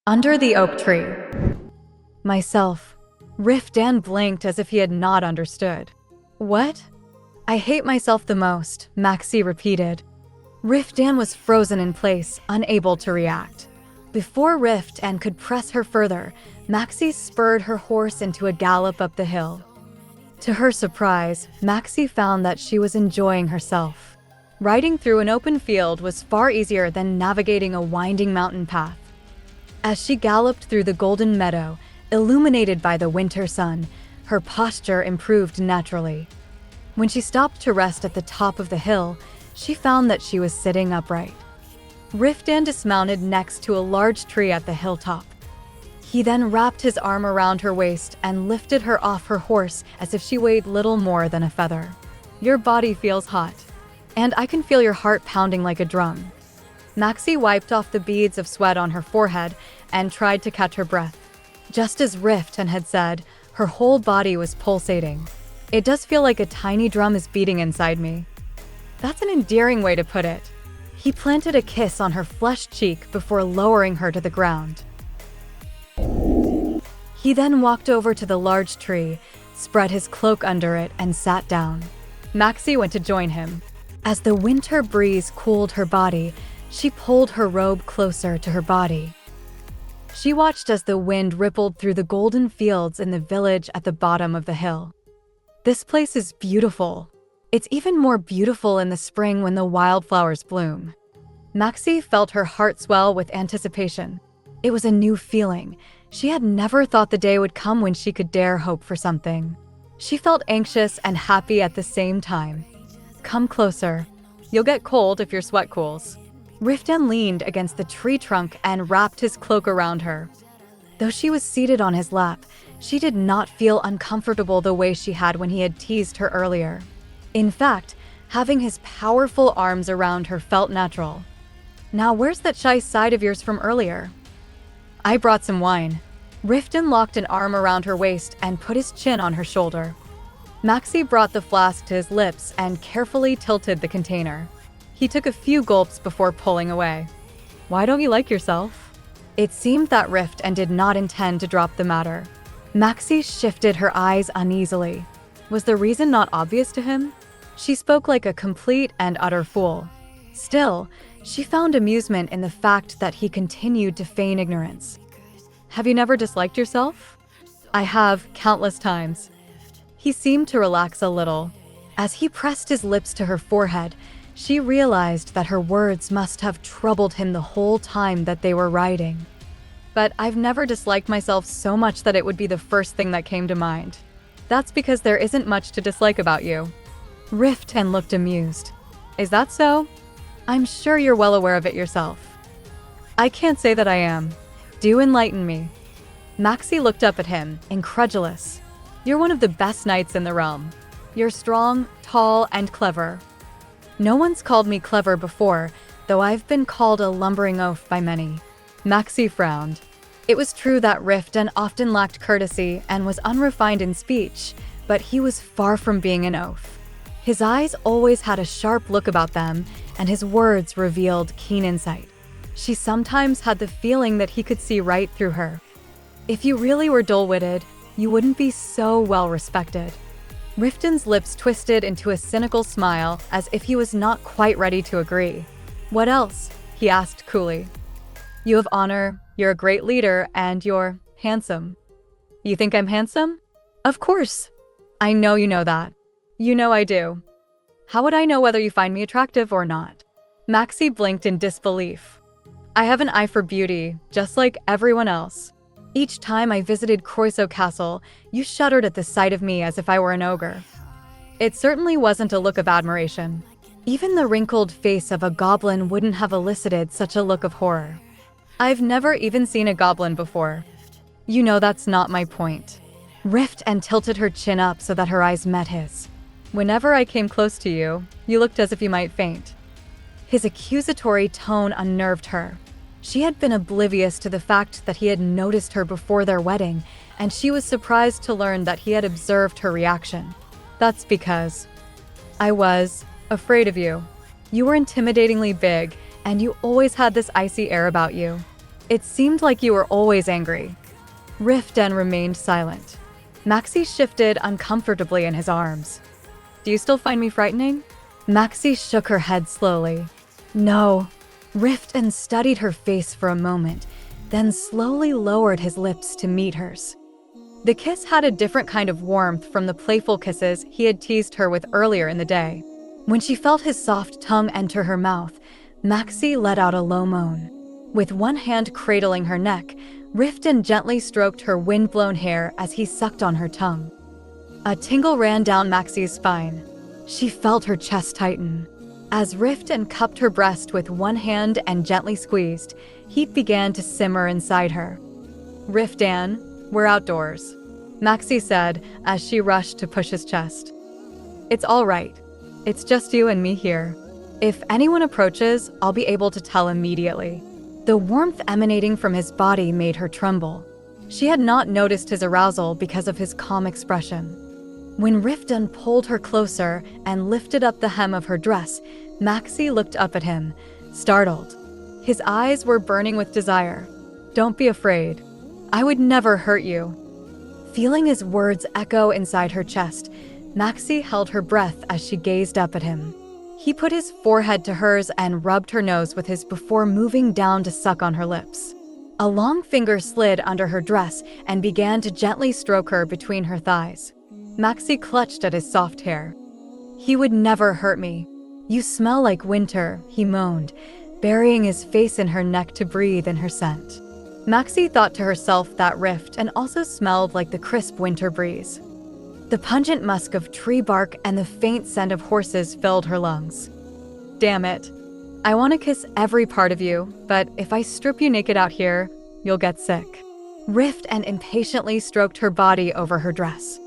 Under the oak tree. Myself. Riftan blinked as if he had not understood. What? I hate myself the most, Maxi repeated. Riftan was frozen in place, unable to react. Before Riftan could press her further, Maxi spurred her horse into a gallop up the hill. To her surprise, Maxi found that she was enjoying herself. Riding through an open field was far easier than navigating a winding mountain path. As she galloped through the golden meadow, illuminated by the winter sun, her posture improved naturally. When she stopped to rest at the top of the hill, she found that she was sitting upright. Riftan dismounted next to a large tree at the hilltop. He then wrapped his arm around her waist and lifted her off her horse as if she weighed little more than a feather. Your body feels hot, and I can feel your heart pounding like a drum. Maxi wiped off the beads of sweat on her forehead and tried to catch her breath. Just as Riftan had said, her whole body was pulsating. It does feel like a tiny drum is beating inside me. That's an endearing way to put it. He planted a kiss on her flushed cheek before lowering her to the ground. He then walked over to the large tree, spread his cloak under it, and sat down. Maxi went to join him. As the winter breeze cooled her body, she pulled her robe closer to her body. She watched as the wind rippled through the golden fields in the village at the bottom of the hill. This place is beautiful. It's even more beautiful in the spring when the wildflowers bloom. Maxi felt her heart swell with anticipation. It was a new feeling. She had never thought the day would come when she could dare hope for something. She felt anxious and happy at the same time. Come closer. You'll get cold if your sweat cools. Riftan leaned against the tree trunk and wrapped his cloak around her. Though she was seated on his lap, she did not feel uncomfortable the way she had when he had teased her earlier. In fact, having his powerful arms around her felt natural. Now, where's that shy side of yours from earlier? I brought some wine. Riftan locked an arm around her waist and put his chin on her shoulder. Maxi brought the flask to his lips and carefully tilted the container. He took a few gulps before pulling away. Why don't you like yourself? It seemed that Riftan did not intend to drop the matter. Maxi shifted her eyes uneasily. Was the reason not obvious to him? She spoke like a complete and utter fool. Still, she found amusement in the fact that he continued to feign ignorance. Have you never disliked yourself? I have, countless times. He seemed to relax a little. As he pressed his lips to her forehead, she realized that her words must have troubled him the whole time that they were riding. But I've never disliked myself so much that it would be the first thing that came to mind. That's because there isn't much to dislike about you. Riftan looked amused. Is that so? I'm sure you're well aware of it yourself. I can't say that I am. Do enlighten me. Maxi looked up at him, incredulous. You're one of the best knights in the realm. You're strong, tall, and clever. No one's called me clever before, though I've been called a lumbering oaf by many. Maxi frowned. It was true that Riftan often lacked courtesy and was unrefined in speech, but he was far from being an oaf. His eyes always had a sharp look about them, and his words revealed keen insight. She sometimes had the feeling that he could see right through her. If you really were dull-witted, you wouldn't be so well respected. Riftan's lips twisted into a cynical smile as if he was not quite ready to agree. What else? He asked coolly. You have honor, you're a great leader, and you're handsome. You think I'm handsome? Of course. I know you know that. You know I do. How would I know whether you find me attractive or not? Maxi blinked in disbelief. I have an eye for beauty, just like everyone else. Each time I visited Croiso Castle, you shuddered at the sight of me as if I were an ogre. It certainly wasn't a look of admiration. Even the wrinkled face of a goblin wouldn't have elicited such a look of horror. I've never even seen a goblin before. You know that's not my point. Riftan tilted her chin up so that her eyes met his. Whenever I came close to you, you looked as if you might faint. His accusatory tone unnerved her. She had been oblivious to the fact that he had noticed her before their wedding, and she was surprised to learn that he had observed her reaction. That's because I was afraid of you. You were intimidatingly big, and you always had this icy air about you. It seemed like you were always angry. Riftan remained silent. Maxi shifted uncomfortably in his arms. Do you still find me frightening? Maxi shook her head slowly. No. Riftan studied her face for a moment, then slowly lowered his lips to meet hers. The kiss had a different kind of warmth from the playful kisses he had teased her with earlier in the day. When she felt his soft tongue enter her mouth, Maxi let out a low moan. With one hand cradling her neck, Riftan gently stroked her wind-blown hair as he sucked on her tongue. A tingle ran down Maxi's spine. She felt her chest tighten. As Riftan cupped her breast with one hand and gently squeezed, heat began to simmer inside her. Riftan, we're outdoors, Maxi said as she rushed to push his chest. It's all right. It's just you and me here. If anyone approaches, I'll be able to tell immediately. The warmth emanating from his body made her tremble. She had not noticed his arousal because of his calm expression. When Riftan pulled her closer and lifted up the hem of her dress, Maxi looked up at him, startled. His eyes were burning with desire. Don't be afraid. I would never hurt you. Feeling his words echo inside her chest, Maxi held her breath as she gazed up at him. He put his forehead to hers and rubbed her nose with his before moving down to suck on her lips. A long finger slid under her dress and began to gently stroke her between her thighs. Maxi clutched at his soft hair. He would never hurt me. You smell like winter, he moaned, burying his face in her neck to breathe in her scent. Maxi thought to herself that Riftan also smelled like the crisp winter breeze. The pungent musk of tree bark and the faint scent of horses filled her lungs. Damn it. I want to kiss every part of you, but if I strip you naked out here, you'll get sick. Riftan impatiently stroked her body over her dress.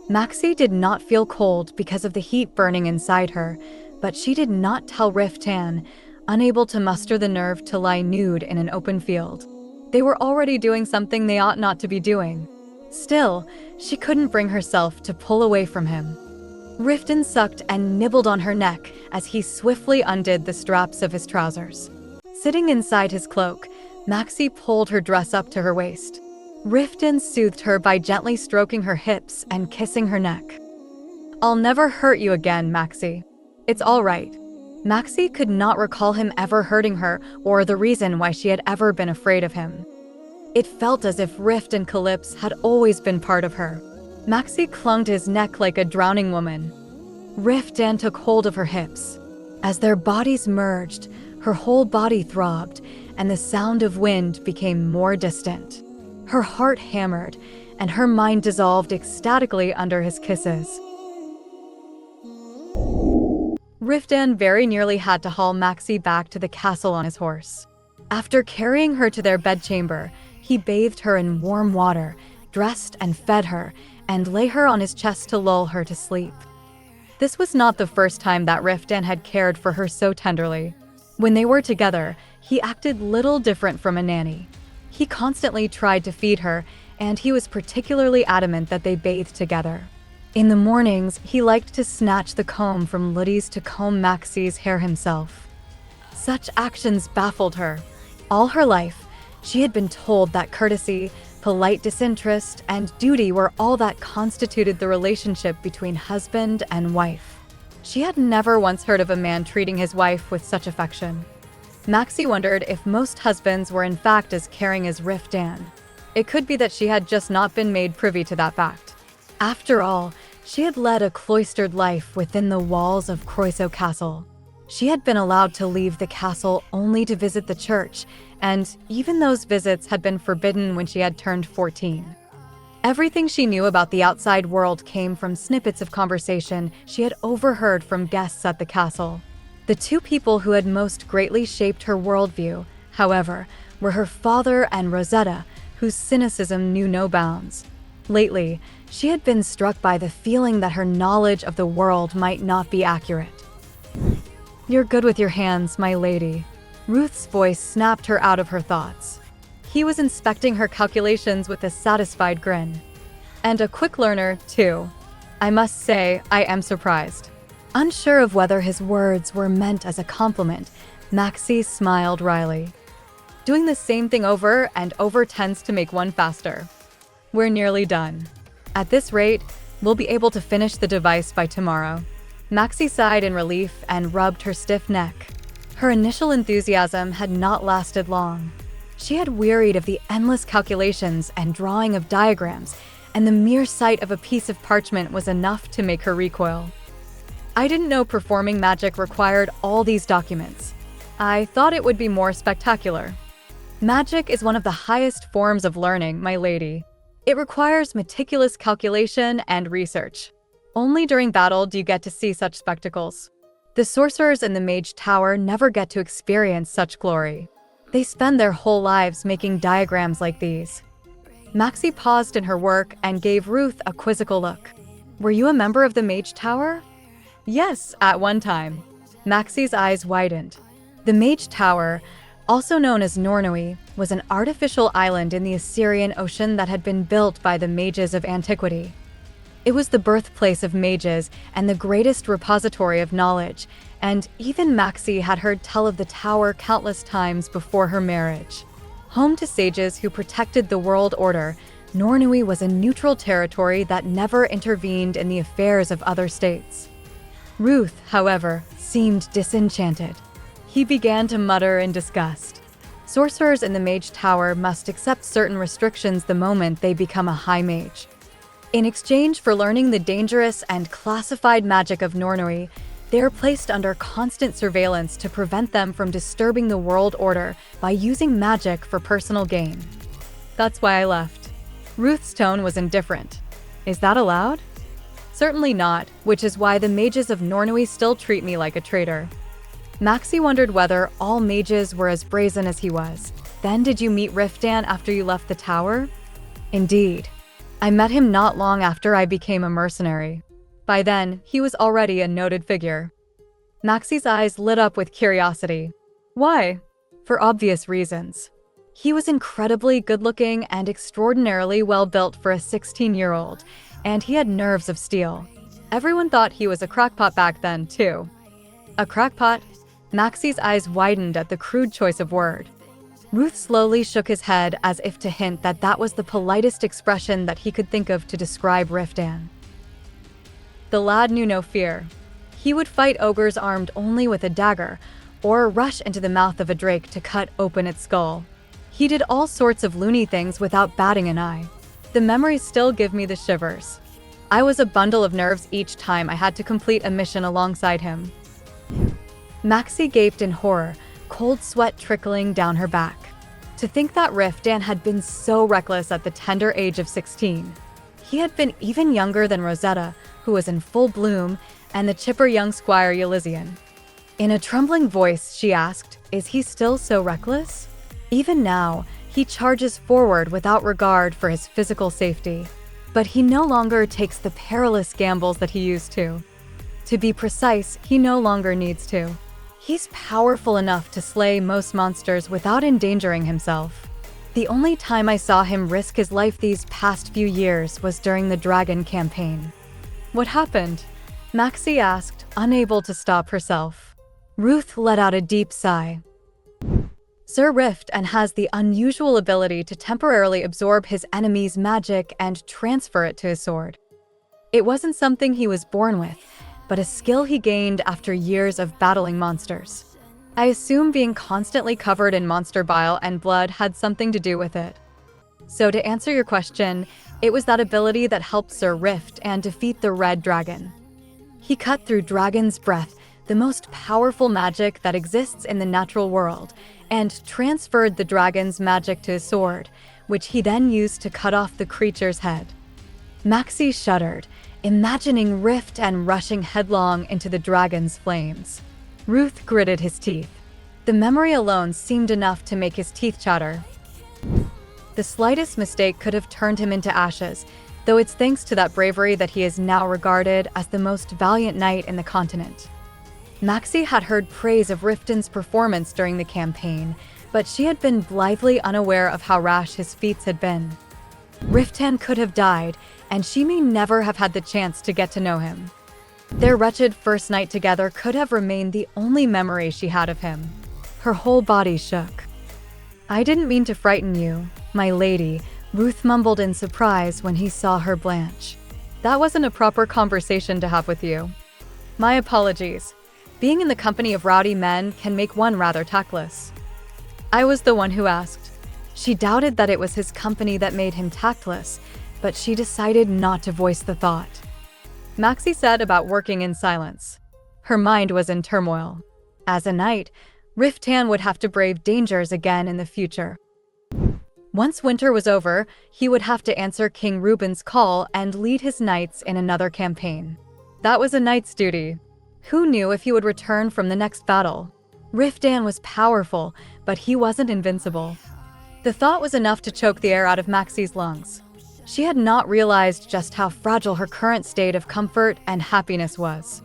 Maxi did not feel cold because of the heat burning inside her, but she did not tell Riftan, unable to muster the nerve to lie nude in an open field. They were already doing something they ought not to be doing. Still, she couldn't bring herself to pull away from him. Riftan sucked and nibbled on her neck as he swiftly undid the straps of his trousers. Sitting inside his cloak, Maxi pulled her dress up to her waist. Riftan soothed her by gently stroking her hips and kissing her neck. I'll never hurt you again, Maxi. It's all right. Maxi could not recall him ever hurting her or the reason why she had ever been afraid of him. It felt as if Riftan Calypse had always been part of her. Maxi clung to his neck like a drowning woman. Riftan took hold of her hips. As their bodies merged, her whole body throbbed, and the sound of wind became more distant. Her heart hammered, and her mind dissolved ecstatically under his kisses. Riftan very nearly had to haul Maxi back to the castle on his horse. After carrying her to their bedchamber, he bathed her in warm water, dressed and fed her, and lay her on his chest to lull her to sleep. This was not the first time that Riftan had cared for her so tenderly. When they were together, he acted little different from a nanny. He constantly tried to feed her, and he was particularly adamant that they bathe together. In the mornings, he liked to snatch the comb from Luddy's to comb Maxi's hair himself. Such actions baffled her. All her life, she had been told that courtesy, polite disinterest, and duty were all that constituted the relationship between husband and wife. She had never once heard of a man treating his wife with such affection. Maxi wondered if most husbands were in fact as caring as Riftan. It could be that she had just not been made privy to that fact. After all, she had led a cloistered life within the walls of Croiso Castle. She had been allowed to leave the castle only to visit the church, and even those visits had been forbidden when she had turned 14. Everything she knew about the outside world came from snippets of conversation she had overheard from guests at the castle. The two people who had most greatly shaped her worldview, however, were her father and Rosetta, whose cynicism knew no bounds. Lately, she had been struck by the feeling that her knowledge of the world might not be accurate. "You're good with your hands, my lady." Ruth's voice snapped her out of her thoughts. He was inspecting her calculations with a satisfied grin. "And a quick learner, too. I must say, I am surprised." Unsure of whether his words were meant as a compliment, Maxi smiled wryly. Doing the same thing over and over tends to make one faster. We're nearly done. At this rate, we'll be able to finish the device by tomorrow. Maxi sighed in relief and rubbed her stiff neck. Her initial enthusiasm had not lasted long. She had wearied of the endless calculations and drawing of diagrams, and the mere sight of a piece of parchment was enough to make her recoil. I didn't know performing magic required all these documents. I thought it would be more spectacular. Magic is one of the highest forms of learning, my lady. It requires meticulous calculation and research. Only during battle do you get to see such spectacles. The sorcerers in the Mage Tower never get to experience such glory. They spend their whole lives making diagrams like these. Maxi paused in her work and gave Ruth a quizzical look. Were you a member of the Mage Tower? Yes, at one time. Maxi's eyes widened. The Mage Tower, also known as Nornui, was an artificial island in the Assyrian Ocean that had been built by the mages of antiquity. It was the birthplace of mages and the greatest repository of knowledge, and even Maxi had heard tell of the tower countless times before her marriage. Home to sages who protected the world order, Nornui was a neutral territory that never intervened in the affairs of other states. Ruth, however, seemed disenchanted. He began to mutter in disgust. Sorcerers in the Mage Tower must accept certain restrictions the moment they become a high mage. In exchange for learning the dangerous and classified magic of Nornui, they are placed under constant surveillance to prevent them from disturbing the world order by using magic for personal gain. That's why I left. Ruth's tone was indifferent. Is that allowed? Certainly not, which is why the mages of Nornui still treat me like a traitor. Maxi wondered whether all mages were as brazen as he was. Then did you meet Riftan after you left the tower? Indeed. I met him not long after I became a mercenary. By then, he was already a noted figure. Maxi's eyes lit up with curiosity. Why? For obvious reasons. He was incredibly good-looking and extraordinarily well-built for a 16-year-old, and he had nerves of steel. Everyone thought he was a crackpot back then, too. A crackpot? Maxi's eyes widened at the crude choice of word. Ruth slowly shook his head as if to hint that that was the politest expression that he could think of to describe Riftan. The lad knew no fear. He would fight ogres armed only with a dagger, or rush into the mouth of a drake to cut open its skull. He did all sorts of loony things without batting an eye. The memories still give me the shivers. I was a bundle of nerves each time I had to complete a mission alongside him. Maxi gaped in horror, cold sweat trickling down her back. To think that Riftan had been so reckless at the tender age of 16. He had been even younger than Rosetta, who was in full bloom, and the chipper young Squire Elysian. In a trembling voice, she asked, "Is he still so reckless?" Even now, he charges forward without regard for his physical safety. But he no longer takes the perilous gambles that he used to. To be precise, he no longer needs to. He's powerful enough to slay most monsters without endangering himself. The only time I saw him risk his life these past few years was during the dragon campaign. What happened? Maxi asked, unable to stop herself. Ruth let out a deep sigh. Sir Riftan has the unusual ability to temporarily absorb his enemy's magic and transfer it to his sword. It wasn't something he was born with, but a skill he gained after years of battling monsters. I assume being constantly covered in monster bile and blood had something to do with it. So to answer your question, it was that ability that helped Sir Riftan defeat the Red Dragon. He cut through Dragon's Breath, the most powerful magic that exists in the natural world, and transferred the dragon's magic to his sword, which he then used to cut off the creature's head. Maxi shuddered, imagining Riftan rushing headlong into the dragon's flames. Ruth gritted his teeth. The memory alone seemed enough to make his teeth chatter. The slightest mistake could have turned him into ashes, though it's thanks to that bravery that he is now regarded as the most valiant knight in the continent. Maxi had heard praise of Riftan's performance during the campaign, but she had been blithely unaware of how rash his feats had been. Riftan could have died, and she may never have had the chance to get to know him. Their wretched first night together could have remained the only memory she had of him. Her whole body shook. I didn't mean to frighten you, my lady, Ruth mumbled in surprise when he saw her blanch. That wasn't a proper conversation to have with you. My apologies. Being in the company of rowdy men can make one rather tactless. I was the one who asked. She doubted that it was his company that made him tactless, but she decided not to voice the thought. Maxi said about working in silence. Her mind was in turmoil. As a knight, Riftan would have to brave dangers again in the future. Once winter was over, he would have to answer King Reuben's call and lead his knights in another campaign. That was a knight's duty. Who knew if he would return from the next battle? Riftan was powerful, but he wasn't invincible. The thought was enough to choke the air out of Maxi's lungs. She had not realized just how fragile her current state of comfort and happiness was.